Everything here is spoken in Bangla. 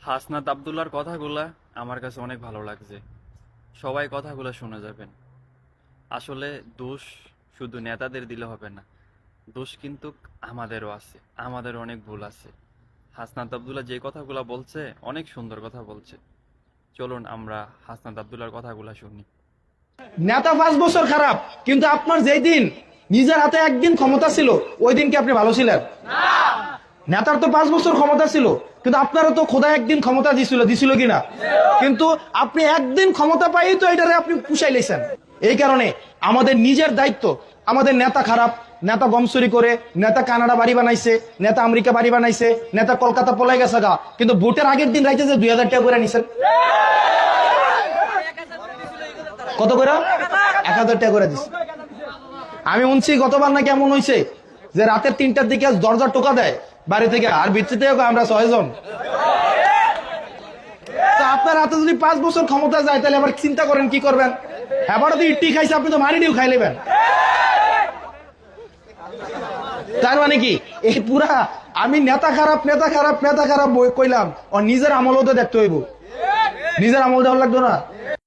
হাসনাত আব্দুল্লাহর কথাগুলা আমার কাছে অনেক ভালো লাগছে। সবাই কথাগুলো শুনে যাবেন। আসলে দোষ শুধু নেতাদের দিলে হবে না, দোষ কিন্তু আমাদেরও আছে, আমাদের অনেক ভুল আছে। হাসনাত আব্দুল্লাহ যে কথাগুলা বলছে অনেক সুন্দর কথা বলছে। চলুন আমরা হাসনাত আব্দুল্লাহর কথাগুলা শুনি। নেতা 5 বছর খারাপ, কিন্তু আপনার যেই দিন নিজের হাতে একদিন ক্ষমতা ছিল ওই দিন কি আপনি ভালো ছিলেন? নেতার তো 5 বছর ক্ষমতা ছিল, কিন্তু আপনারও তো খোদা একদিন ক্ষমতা দিছিল, দিছিল কিনা? কিন্তু আপনি একদিন ক্ষমতা পাই তো এটারে আপনি পুষাই লেছেন। এই কারণে আমাদের নিজের দায়িত্ব। আমাদের নেতা খারাপ, নেতা গমচুরি করে, নেতা কানাডা বাড়ি বানাইছে, নেতা আমেরিকা বাড়ি বানাইছে, নেতা কলকাতা পলাই গেছে গা, কিন্তু ভোটের আগের দিন রাইতে যে 2000 টাকা করে নিছেন। কত করে? 1000 টাকা করে দিচ্ছে। আমি শুনছি গতবার নাকি এমন হয়েছে যে রাতের 3টার দিকে দরজা টোকা দেয় বাড়ি থেকে, আর ভিত্তিতে আমরা 6 জন। তো আপনার হাতে যদি 5 বছর ক্ষমতা যায় তাহলে আবার চিন্তা করেন কি করবেন। এবারও তো ইট্টি খাইছে, আপনি তো মারিডিও খাই নেবেন। তার মানে কি এই পুরা আমি নেতা খারাপ নেতা খারাপ নেতা খারাপ বই কইলাম, ও নিজের আমলও তো দেখতে হইব। নিজের আমল দেওয়ার লাগতো না।